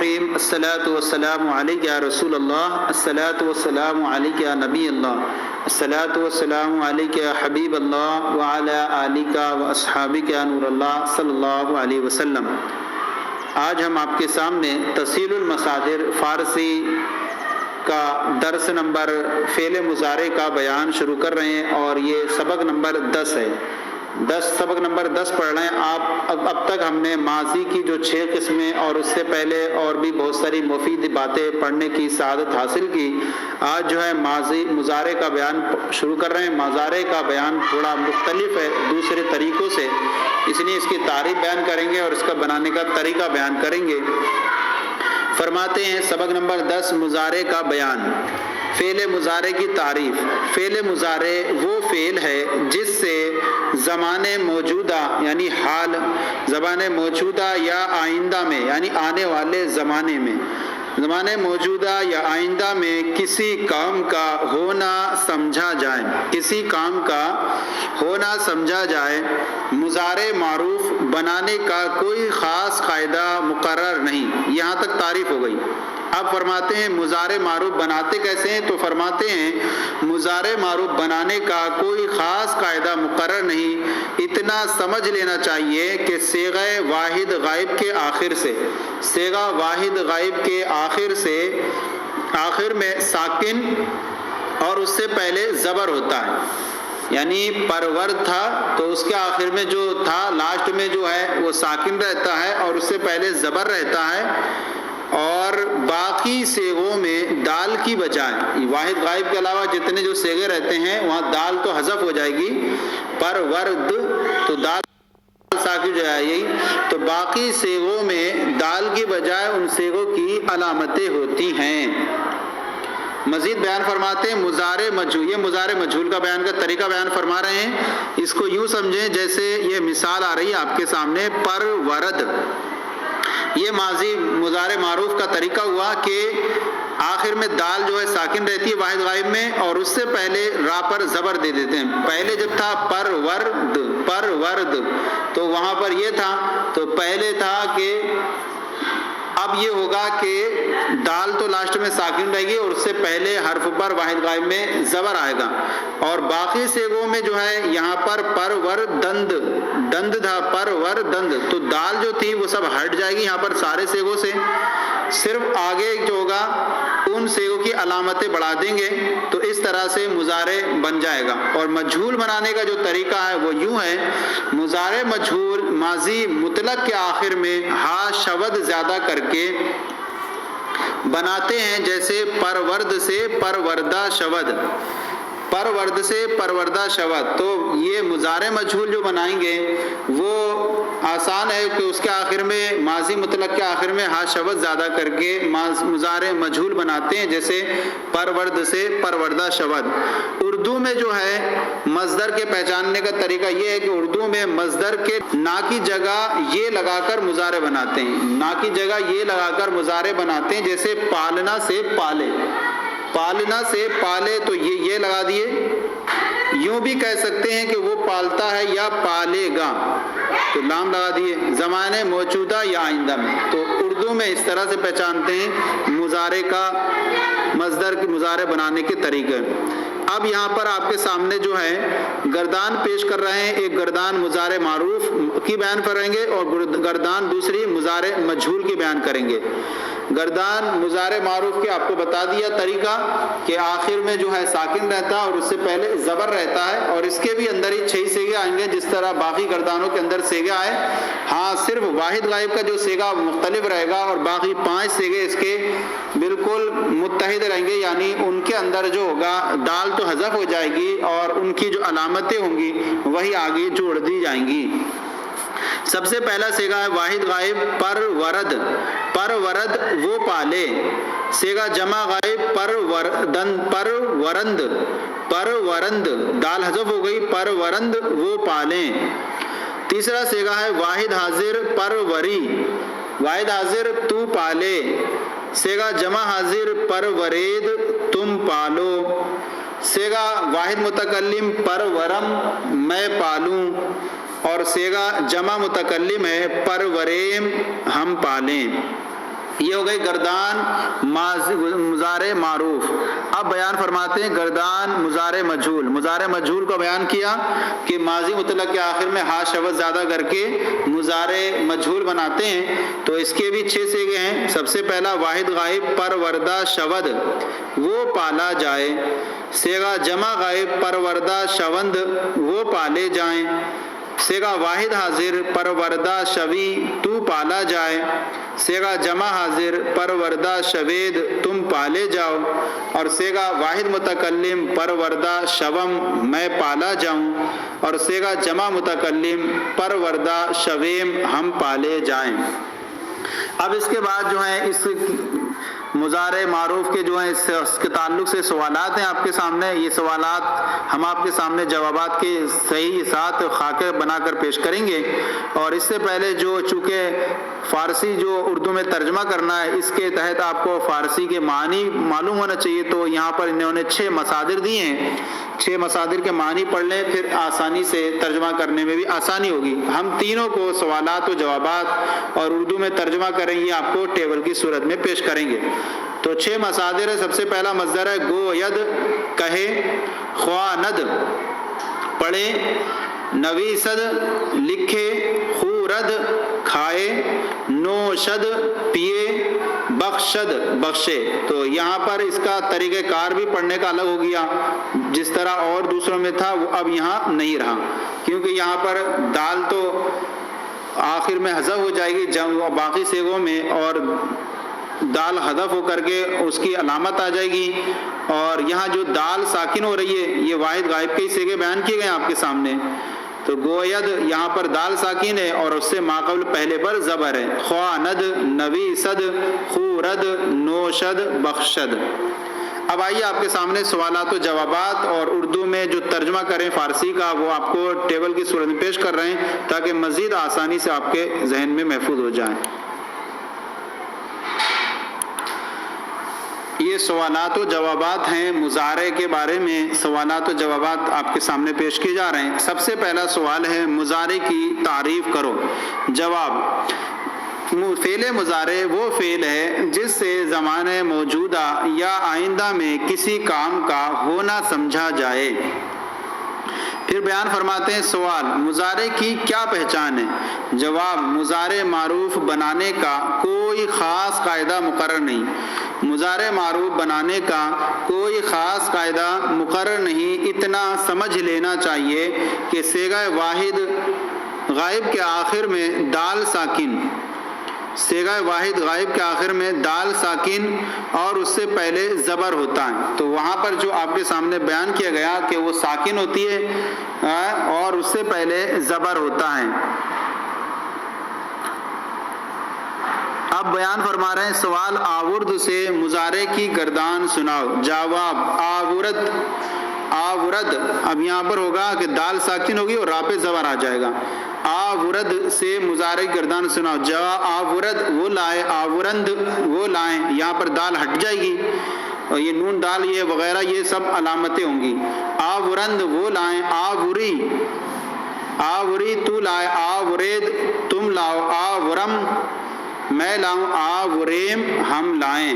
الرحیم الصلاۃ والسلام علیک یا رسول اللہ الصلاۃ والسلام علیک یا نبی اللہ الصلاۃ والسلام علیک یا حبیب اللہ وعلی آلک و اصحابک یا نور اللہ صلی اللہ علیہ وسلم۔ آج ہم آپ کے سامنے تسہیل المصادر فارسی کا درس نمبر فعل مضارع کا بیان شروع کر رہے ہیں اور یہ سبق نمبر 10 ہے۔ سبق نمبر 10 پڑھ رہے ہیں آپ۔ اب تک ہم نے ماضی کی جو 6 قسمیں اور اس سے پہلے اور بھی بہت ساری مفید باتیں پڑھنے کی سعادت حاصل کی۔ آج جو ہے مضارع کا بیان شروع کر رہے ہیں۔ مضارع کا بیان تھوڑا مختلف ہے دوسرے طریقوں سے، اس لیے اس کی تعریف بیان کریں گے اور اس کا بنانے کا طریقہ بیان کریں گے۔ فرماتے ہیں سبق نمبر 10 مضارع کا بیان۔ فعل مضارع کی تعریف۔ فعل مضارع وہ فعل ہے جس سے زمان موجودہ یعنی حال، زمان موجودہ یا آئندہ میں یعنی آنے والے زمانے میں، زمان موجودہ یا آئندہ میں کسی کام کا ہونا سمجھا جائے، کسی کام کا ہونا سمجھا جائے۔ مضارع معروف بنانے کا کوئی خاص قاعدہ مقرر نہیں۔ یہاں تک تعریف ہو گئی۔ اب فرماتے ہیں مضارع معروف بناتے کیسے ہیں، تو فرماتے ہیں مضارع معروف بنانے کا کوئی خاص قاعدہ مقرر نہیں، اتنا سمجھ لینا چاہیے کہ صیغہ واحد غائب کے آخر سے، صیغہ واحد غائب کے آخر سے آخر میں ساکن اور اس سے پہلے زبر ہوتا ہے۔ یعنی پرورد تھا تو اس کے آخر میں جو تھا لاسٹ میں جو ہے وہ ساکن رہتا ہے اور اس سے پہلے زبر رہتا ہے، اور باقی صیغوں میں دال کی بجائے واحد غائب کے علاوہ جتنے جو صیغے رہتے ہیں وہاں دال تو حذف ہو جائے گی، پرورد تو دال ساکن جو ہے یہی، تو باقی صیغوں میں دال کی بجائے ان صیغوں کی علامتیں ہوتی ہیں۔ مزید بیان فرماتے ہیں مضارع مجھول، یہ مضارع مجھول کا بیان کا طریقہ بیان فرما رہے ہیں۔ اس کو یوں سمجھیں جیسے یہ مثال آ رہی ہے آپ کے سامنے، پرورد، یہ ماضی مضارع معروف کا طریقہ ہوا کہ آخر میں دال جو ہے ساکن رہتی ہے واحد غائب میں اور اس سے پہلے را پر زبر دے دیتے ہیں۔ پہلے جب تھا پرورد، پرورد تو وہاں پر یہ تھا، تو پہلے تھا کہ اب یہ ہوگا کہ دال تو لاسٹ میں ساکن رہے گی اور اس سے پہلے حرف پر واحد غائب میں زبر آئے گا، اور باقی صیغوں میں جو ہے یہاں پر پروردند، دند تھا پروردند، تو دال جو تھی وہ سب ہٹ جائے گی یہاں پر سارے صیغوں سے، صرف آگے جو ہوگا ان صیغوں کی علامتیں بڑھا دیں گے، تو اس طرح سے مضارع بن جائے گا۔ اور مجھول بنانے کا جو طریقہ ہے وہ یوں ہے، مضارع مجھول ماضی مطلق کے آخر میں ہا شود زیادہ کر کے بناتے ہیں، جیسے پرورد سے پروردہ شود، پرورد سے پروردہ شود، تو یہ مضارع مجھول جو بنائیں گے وہ آسان ہے کہ اس کے آخر میں ماضی مطلق کے آخر میں ہا شود زیادہ کر کے مضارع مجھول بناتے ہیں، جیسے پرورد سے پروردہ شود۔ اردو میں جو ہے مصدر کے پہچاننے کا طریقہ یہ ہے کہ اردو میں مصدر کے نا کی جگہ یہ لگا کر مضارع بناتے ہیں، نا کی جگہ یہ لگا کر مضارع بناتے ہیں، جیسے پالنا سے پالے، پالنا سے پالے تو یہ لگا دیے۔ یوں بھی کہہ سکتے ہیں کہ وہ پالتا ہے یا پالے گا، تو لام لگا دیے، زمانے موجودہ یا آئندہ میں۔ تو اردو میں اس طرح سے پہچانتے ہیں مضارع کا، مصدر کی مضارع بنانے کے طریقے۔ اب یہاں پر آپ کے سامنے جو ہے گردان پیش کر رہے ہیں، ایک گردان مضارع معروف کی بیان کریں گے اور گردان دوسری مضارع مجھول کی بیان کریں گے۔ گردان مضارع معروف کے آپ کو بتا دیا طریقہ کہ آخر میں جو ہے ساکن رہتا ہے اور اس سے پہلے زبر رہتا ہے، اور اس کے بھی اندر ہی 6 صیغے آئیں گے جس طرح باقی گردانوں کے اندر صیغے آئے، ہاں صرف واحد غائب کا جو صیغہ مختلف رہے گا اور باقی 5 صیغے اس کے بالکل متحد رہیں گے، یعنی ان کے اندر جو ہوگا دال تو حذف ہو جائے گی اور ان کی جو علامتیں ہوں گی وہی آگے جوڑ دی جائیں گی۔ سب سے پہلا صیغہ ہے واحد غائب پرورد، پرورد وہ پالے۔ صیغہ جمع غائب پروردند، پرورند، پرورند دال حذف ہو گئی، پرورند وہ پالیں۔ تیسرا صیغہ ہے واحد حاضر پروری، واحد حاضر تو پالے۔ صیغہ جمع حاضر پرورید تم پالو۔ صیغہ واحد متکلم پرورم میں پالوں، اور صیغہ جمع متکلم ہے پروریم ہم پالیں۔ یہ ہو گئی گردان مضارع معروف۔ اب بیان فرماتے ہیں گردان مضارع مجہول۔ مضارع مجہول کو بیان کیا کہ ماضی مطلق کے آخر میں ہا شوز زیادہ کر کے مضارع مجہول بناتے ہیں، تو اس کے بھی 6 صیغے ہیں۔ سب سے پہلا واحد غائب پروردہ شود، وہ پالا جائے۔ صیغہ جمع غائب پروردہ شوند، وہ پالے جائیں۔ صیغہ واحد حاضر پروردہ شوی، تو پالا جائے۔ صیغہ جمع حاضر پروردہ شوید، تم پالے جاؤ۔ اور صیغہ واحد متکلم پروردہ شوم، میں پالا جاؤں۔ اور صیغہ جمع متکلم پروردہ شویم، ہم پالے جائیں۔ اب اس کے بعد جو ہے اس مضارع معروف کے جو ہیں اس کے تعلق سے سوالات ہیں آپ کے سامنے۔ یہ سوالات ہم آپ کے سامنے جوابات کے صحیح ساتھ خاکے بنا کر پیش کریں گے۔ اور اس سے پہلے جو چونکہ فارسی جو اردو میں ترجمہ کرنا ہے، اس کے تحت آپ کو فارسی کے معنی معلوم ہونا چاہیے، تو یہاں پر انہوں نے 6 مصادر دیے ہیں۔ 6 مصادر کے معنی پڑھ لیں، پھر آسانی سے ترجمہ کرنے میں بھی آسانی ہوگی۔ ہم تینوں کو سوالات و جوابات اور اردو میں ترجمہ کریں گے، آپ کو ٹیبل کی صورت میں پیش کریں گے۔ تو 6 مصادر ہے۔ سب سے پہلا مصدر ہے گوید، کہے، خواند پڑھے، نویسد لکھے، خورد کھائے، نوشد پیے، بخشد بخشے۔ تو یہاں پر اس کا طریقہ کار بھی پڑھنے کا الگ ہو گیا، جس طرح اور دوسروں میں تھا وہ اب یہاں نہیں رہا، کیونکہ یہاں پر دال تو آخر میں حذف ہو جائے گی جب باقی صیغوں میں، اور دال حذف ہو کر کے اس کی علامت آ جائے گی۔ اور یہاں جو دال ساکن ہو رہی ہے، یہ واحد غائب کے صیغے بیان کیے گئے ہیں آپ کے سامنے۔ تو گوید یہاں پر دال ساکن ہے اور اس سے ماقبل پہلے پر زبر ہے۔ خواند، نویسد، خورد، نوشد، بخشد۔ اب آئیے آپ کے سامنے سوالات و جوابات، اور اردو میں جو ترجمہ کریں فارسی کا وہ آپ کو ٹیبل کی صورت میں پیش کر رہے ہیں تاکہ مزید آسانی سے آپ کے ذہن میں محفوظ ہو جائیں۔ یہ سوالات و جوابات ہیں، مضارع کے بارے میں سوالات و جوابات آپ کے سامنے پیش کیے جا رہے ہیں۔ سب سے پہلا سوال ہے مضارع کی تعریف کرو۔ جواب: فعل مضارع وہ فعل ہے جس سے زمانہ موجودہ یا آئندہ میں کسی کام کا ہونا سمجھا جائے۔ پھر بیان فرماتے ہیں سوال: مضارع کی کیا پہچان ہے؟ جواب: مضارع معروف بنانے کا کوئی خاص قاعدہ مقرر نہیں۔ مضارع معروف بنانے کا کوئی خاص قاعدہ مقرر نہیں، اتنا سمجھ لینا چاہیے کہ صیغہ واحد غائب کے آخر میں دال ساکن، صیغہ واحد غائب کے آخر میں دال ساکن اور اس سے پہلے زبر ہوتا ہے۔ تو وہاں پر جو آپ کے سامنے بیان کیا گیا کہ وہ ساکن ہوتی ہے اور اس سے پہلے زبر ہوتا ہے۔ اب بیان فرما رہے ہیں سوال: آورد سے مضارع کی گردان سناؤ۔ جواب: آورد، آورد اب یہاں پر ہوگا کہ دال ساکن ہوگی اور را پہ زبر آ جائے گا۔ آورد سے مضارع کی گردان سناؤ۔ جواب: آورد وہ لائے، آورند وہ لائیں، یہاں پر دال ہٹ جائے گی اور یہ نون دال یہ وغیرہ یہ سب علامتیں ہوں گی۔ آورند وہ لائیں، آوری، آوری تو لائے، آورید تم لاؤ، آورم میں لاؤں، آوریم ہم لائیں۔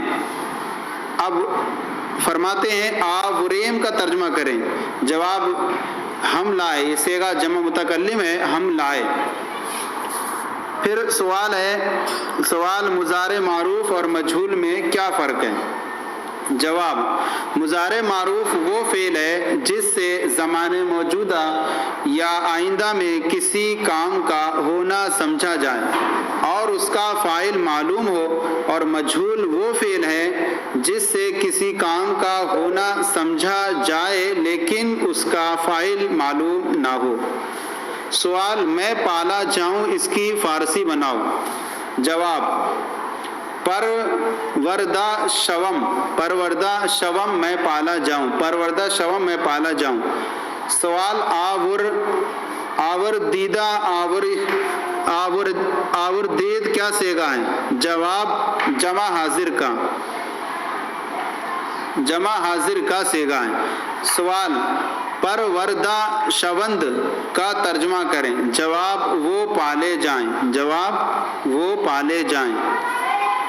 اب فرماتے ہیں آوریم کا ترجمہ کریں۔ جواب: ہم لائے، یہ صیغہ جمع متکلم ہے، ہم لائے۔ پھر سوال ہے، سوال: مضارع معروف اور مجہول میں کیا فرق ہے؟ جواب: مضارع معروف وہ فعل ہے جس سے زمانے موجودہ یا آئندہ میں کسی کام کا ہونا سمجھا جائے اور اس کا فاعل معلوم ہو، اور مجہول وہ فعل ہے جس سے کسی کام کا ہونا سمجھا جائے لیکن اس کا فاعل معلوم نہ ہو۔ سوال: میں پالا جاؤں اس کی فارسی بناؤ۔ جواب: پروردہ شوم، پروردہ شوم میں پالا جاؤں، پروردہ شوم میں پالا جاؤں۔ سوال: آوردیدہ، آوردید کیا صیغہ ہے؟ جواب: جمع حاضر کا، جمع حاضر کا صیغہ ہے۔ سوال: پروردہ شوند کا ترجمہ کریں۔ جواب: وہ پالے جائیں، جواب: وہ پالے جائیں۔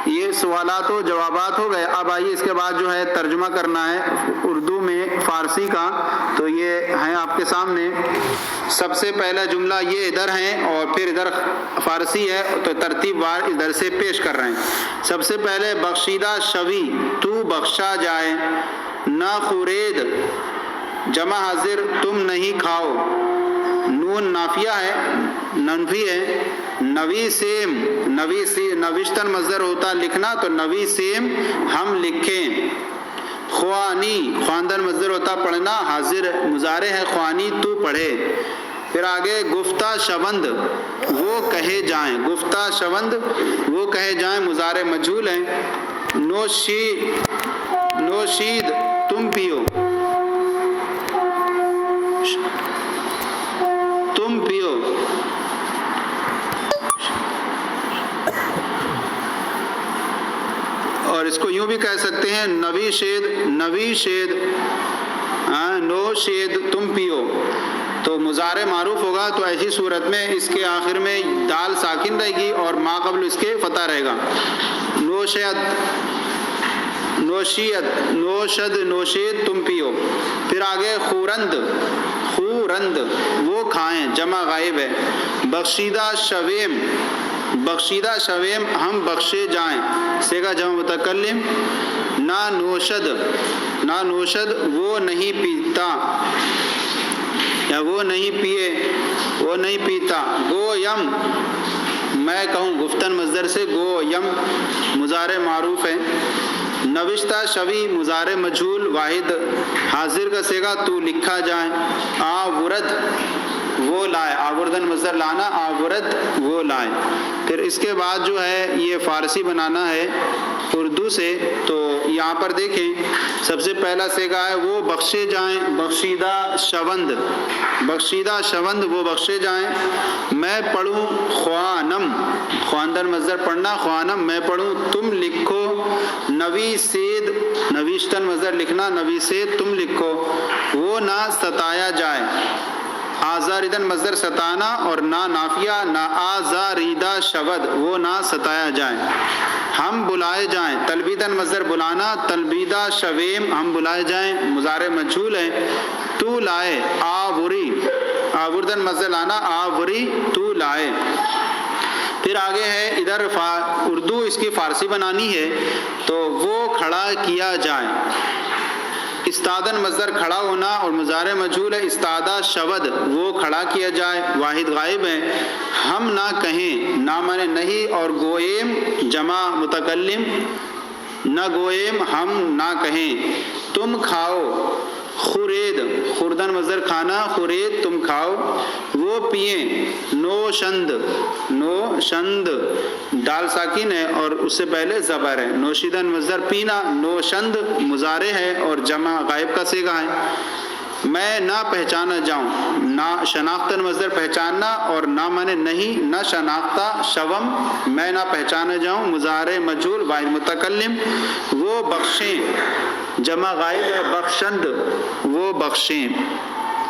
یہ سوالات و جوابات ہو گئے. اب آئیے اس کے بعد جو ہے ترجمہ کرنا ہے اردو میں فارسی کا. تو یہ ہیں آپ کے سامنے. سب سے پہلا جملہ یہ ادھر ہیں اور پھر ادھر فارسی ہے, تو ترتیب وار ادھر سے پیش کر رہے ہیں. سب سے پہلے بخشیدہ شوی تو بخشا جائے, نہ خورید جمع حاضر تم نہیں کھاؤ, نون نافیہ ہے ننفی ہے. نوی سیم نوشتن مصدر ہوتا لکھنا, تو نوی سیم ہم لکھیں. خوانی خواندن مصدر ہوتا پڑھنا, حاضر مضارع ہے خوانی تو پڑھے. پھر آگے گفتہ شوند وہ کہے جائیں, گفتہ شوند وہ کہے جائیں مضارع مجہول ہے. نوشید تم پیو, تم پیو. اور اس کو یوں بھی کہہ سکتے ہیں نوی شید نو شید تم پیو. تو مضارع معروف ہوگا تو ایسی صورت میں اس کے آخر میں دال ساکن رہے گی اور ما قبل اس کے فتح رہے گا. نوشید تم پیو. پھر آگے خورند وہ کھائیں جمع غائب ہے. بخشیدہ شویم ہم بخشے جائیں سیگا جمع متکلم. نہ نوشد وہ نہیں پیتا یا وہ نہیں پیے, وہ نہیں پیتا. گو یم میں کہوں گفتن مصدر سے گو یم مضارع معروف ہے. نوشتہ شوی مضارع مجہول واحد حاضر کا سیگا تو لکھا جائے. آورد وہ لائے, آوردن مصدر لانا, آورد وہ لائے. پھر اس کے بعد جو ہے یہ فارسی بنانا ہے اردو سے. تو یہاں پر دیکھیں سب سے پہلا سیگا ہے وہ بخشے جائیں, بخشیدہ شوند وہ بخشے جائیں. میں پڑھوں خوانم خواندن مصدر پڑھنا خوانم میں پڑھوں تم لکھو. نوی سید نویشتن مصدر لکھنا نوی سید تم لکھو. وہ نہ ستایا جائے آزاریدن مصدر ستانا اور نہ نافیہ نہ آزاریدہ شود وہ نہ ستایا جائے. ہم بلائے جائیں تلبیدن مصدر بلانا تلبیدہ شویم ہم بلائے جائیں مضارع مجہول ہے. تو لائے آوری آوردن مصدر لانا آوری تو لائے. پھر آگے ہے ادھر اردو اس کی فارسی بنانی ہے تو وہ کھڑا کیا جائے. استادن مصدر کھڑا ہونا اور مضارع مجہول ہے. استادہ شود وہ کھڑا کیا جائے واحد غائب ہے. ہم نہ کہیں نہ مانے نہیں اور گویم جمع متکلم نہ گویم ہم نہ کہیں. تم کھاؤ خورید خوردن مصدر کھانا خورید تم کھاؤ. وہ پئیں نوشند دال ساکن ہے اور اس سے پہلے زبر ہے. نوشیدن مصدر پینا نوشند مضارع ہے اور جمع غائب کا صیغہ ہے. میں نہ پہچانا جاؤں نہ شناختن مصدر پہچاننا اور نہ مانے نہیں نہ شناختہ شوم میں نہ پہچانا جاؤں مضارع مجہول واحد متکلم. وہ بخشیں جمع غائب ہے بخشند وہ بخشیں.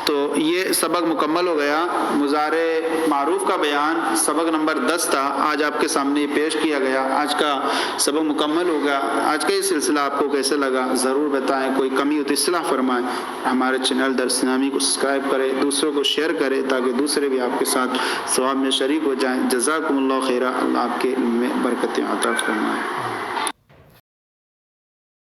تو یہ سبق مکمل ہو گیا. مضارع معروف کا بیان سبق نمبر 10 تھا, آج آپ کے سامنے پیش کیا گیا. آج کا سبق مکمل ہو گیا. آج کا یہ سلسلہ آپ کو کیسے لگا ضرور بتائیں. کوئی کمی ہو تو اصلاح فرمائیں. ہمارے چینل درس نامی کو سبسکرائب کریں, دوسروں کو شیئر کریں تاکہ دوسرے بھی آپ کے ساتھ ثواب میں شریک ہو جائیں. جزاکم اللہ خیرہ. اللہ آپ کے علم میں برکتیں عطا فرمائے.